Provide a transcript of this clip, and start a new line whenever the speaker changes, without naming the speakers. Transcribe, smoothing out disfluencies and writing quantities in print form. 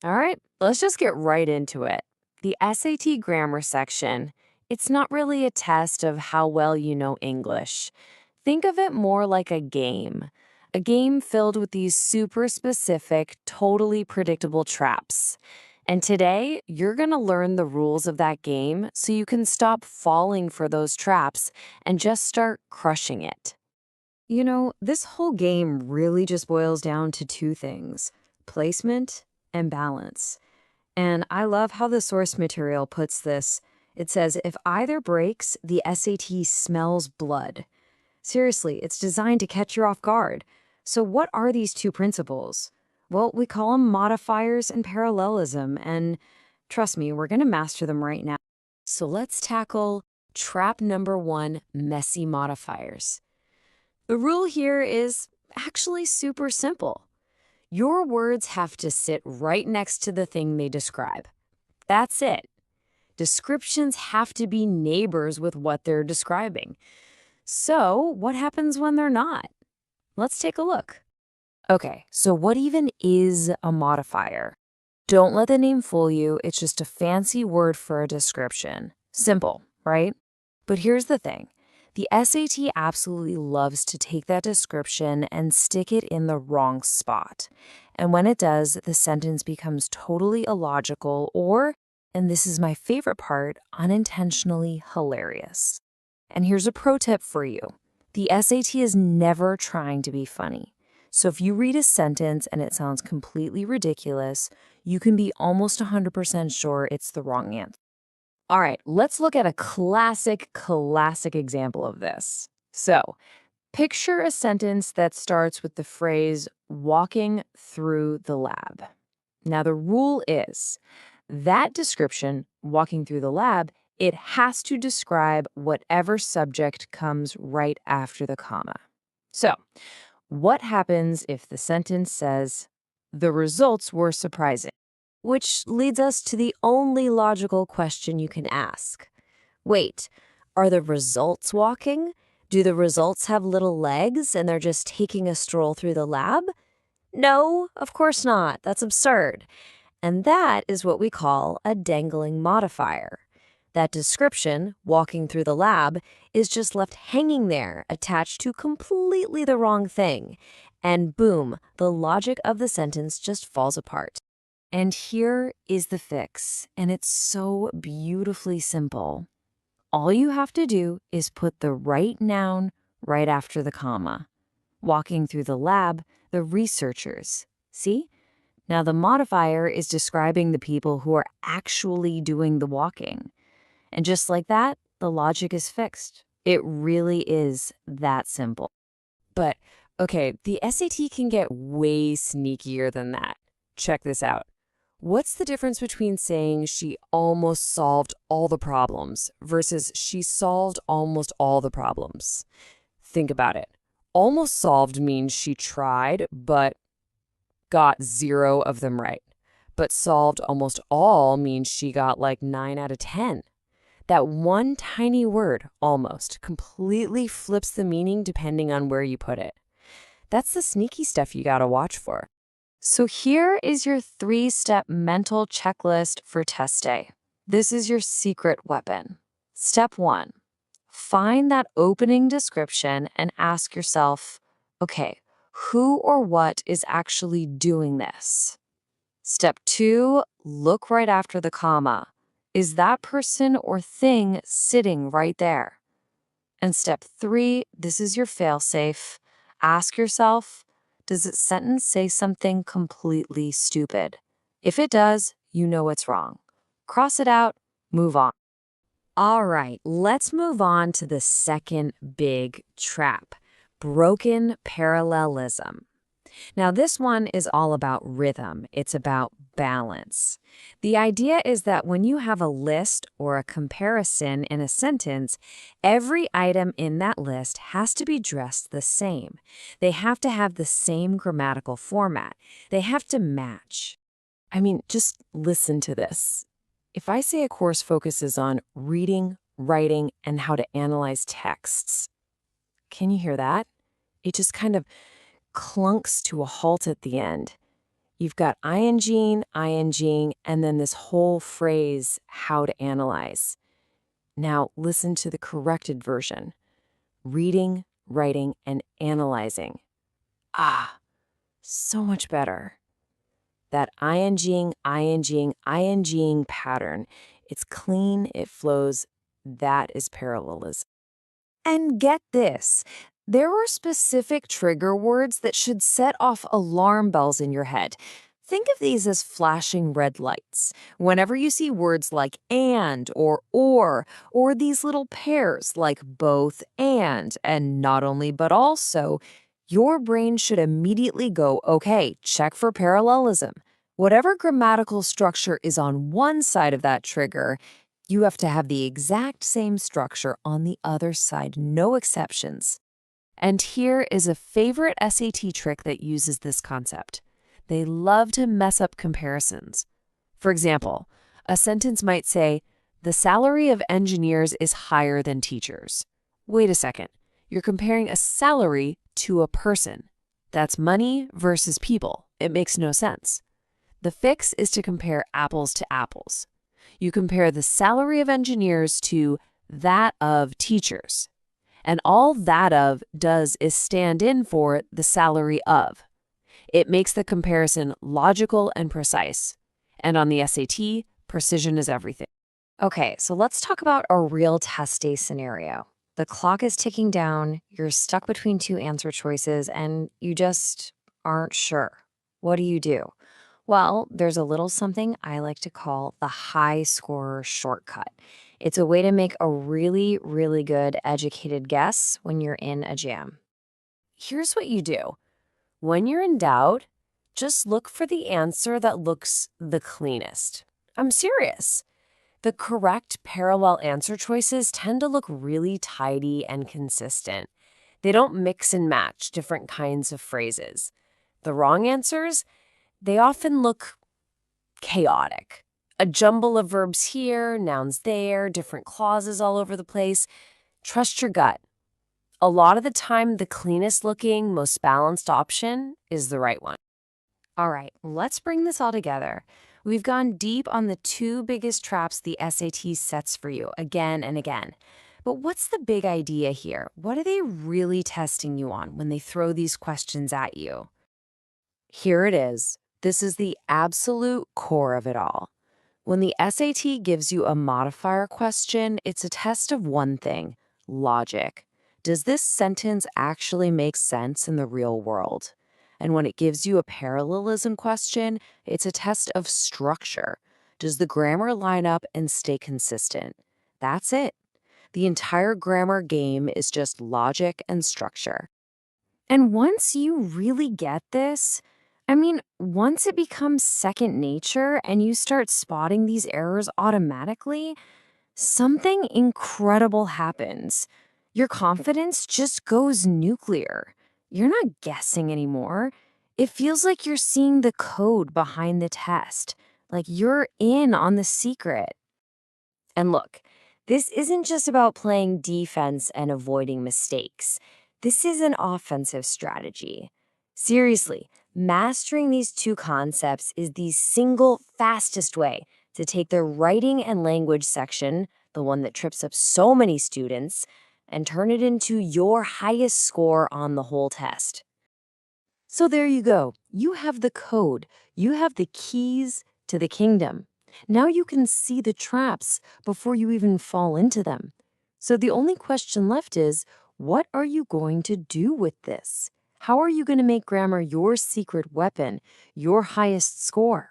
All right, let's just get right into it. The SAT grammar section, it's not really a test of how well you know English. Think of it more like a game filled with these super specific, totally predictable traps. And today, you're going to learn the rules of that game so you can stop falling for those traps and just start crushing it.
This whole game really just boils down to two things: placement and balance. And I love how the source material puts this. It says, if either breaks, the SAT smells blood. Seriously, it's designed to catch you off guard. So, what are these two principles? Well, we call them modifiers and parallelism, and trust me, we're going to master them right now.
So let's tackle trap number one, messy modifiers. The rule here is actually super simple. Your words have to sit right next to the thing they describe. That's it. Descriptions have to be neighbors with what they're describing. So, what happens when they're not? Let's take a look. Okay, so what even is a modifier? Don't let the name fool you. It's just a fancy word for a description. Simple, right? But here's the thing. The SAT absolutely loves to take that description and stick it in the wrong spot. And when it does, the sentence becomes totally illogical or, and this is my favorite part, unintentionally hilarious. And here's a pro tip for you. The SAT is never trying to be funny. So if you read a sentence and it sounds completely ridiculous, you can be almost 100% sure it's the wrong answer. All right, let's look at a classic example of this. So, picture a sentence that starts with the phrase walking through the lab. Now, the rule is that description, walking through the lab, it has to describe whatever subject comes right after the comma. So, what happens if the sentence says, the results were surprising? Which leads us to the only logical question you can ask. Wait, are the results walking? Do the results have little legs and they're just taking a stroll through the lab? No, of course not. That's absurd. And that is what we call a dangling modifier. That description, walking through the lab, is just left hanging there, attached to completely the wrong thing. And boom, the logic of the sentence just falls apart. And here is the fix, and it's so beautifully simple. All you have to do is put the right noun right after the comma. Walking through the lab, the researchers. See? Now the modifier is describing the people who are actually doing the walking. And just like that, the logic is fixed. It really is that simple. But, okay, the SAT can get way sneakier than that. Check this out. What's the difference between saying she almost solved all the problems versus she solved almost all the problems? Think about it. Almost solved means she tried, but got 0 of them right. But solved almost all means she got like 9 out of 10. That one tiny word, almost, completely flips the meaning depending on where you put it. That's the sneaky stuff you gotta watch for. So here is your 3-step mental checklist for test day. This is your secret weapon. Step 1, find that opening description and ask yourself, okay, who or what is actually doing this? Step 2, look right after the comma. Is that person or thing sitting right there? And step 3, this is your fail-safe. Ask yourself, does the sentence say something completely stupid? If it does, you know it's wrong. Cross it out, move on. All right, let's move on to the second big trap, broken parallelism. Now, this one is all about rhythm. It's about balance. The idea is that when you have a list or a comparison in a sentence, every item in that list has to be dressed the same. They have to have the same grammatical format. They have to match. I mean, just listen to this. If I say a course focuses on reading, writing, and how to analyze texts, can you hear that? It just kind of clunks to a halt at the end. You've got ing, and then this whole phrase, how to analyze. Now listen to the corrected version. Reading, writing, and analyzing. Ah, so much better. That ing pattern, it's clean, it flows. That is parallelism. And get this, there are specific trigger words that should set off alarm bells in your head. Think of these as flashing red lights. Whenever you see words like and or these little pairs like both and not only but also, your brain should immediately go, okay, check for parallelism. Whatever grammatical structure is on one side of that trigger, you have to have the exact same structure on the other side, no exceptions. And here is a favorite SAT trick that uses this concept. They love to mess up comparisons. For example, a sentence might say, the salary of engineers is higher than teachers. Wait a second, you're comparing a salary to a person. That's money versus people. It makes no sense. The fix is to compare apples to apples. You compare the salary of engineers to that of teachers. And all that of does is stand in for the salary of. It makes the comparison logical and precise. And on the SAT, precision is everything.
Okay, so let's talk about a real test day scenario. The clock is ticking down, you're stuck between two answer choices, and you just aren't sure. What do? Well, there's a little something I like to call the high scorer shortcut. It's a way to make a really, really good educated guess when you're in a jam.
Here's what you do. When you're in doubt, just look for the answer that looks the cleanest. I'm serious. The correct parallel answer choices tend to look really tidy and consistent. They don't mix and match different kinds of phrases. The wrong answers, they often look chaotic. A jumble of verbs here, nouns there, different clauses all over the place. Trust your gut. A lot of the time, the cleanest looking, most balanced option is the right one.
All right, let's bring this all together. We've gone deep on the two biggest traps the SAT sets for you again and again. But what's the big idea here? What are they really testing you on when they throw these questions at you?
Here it is. This is the absolute core of it all. When the SAT gives you a modifier question, it's a test of one thing, logic. Does this sentence actually make sense in the real world? And when it gives you a parallelism question, it's a test of structure. Does the grammar line up and stay consistent? That's it. The entire grammar game is just logic and structure.
And once you really get this, once it becomes second nature and you start spotting these errors automatically, something incredible happens. Your confidence just goes nuclear. You're not guessing anymore. It feels like you're seeing the code behind the test, like you're in on the secret. And look, this isn't just about playing defense and avoiding mistakes. This is an offensive strategy. Seriously, mastering these two concepts is the single fastest way to take the writing and language section, the one that trips up so many students, and turn it into your highest score on the whole test. So there you go. You have the code. You have the keys to the kingdom. Now you can see the traps before you even fall into them. So the only question left is, what are you going to do with this? How are you going to make grammar your secret weapon, your highest score?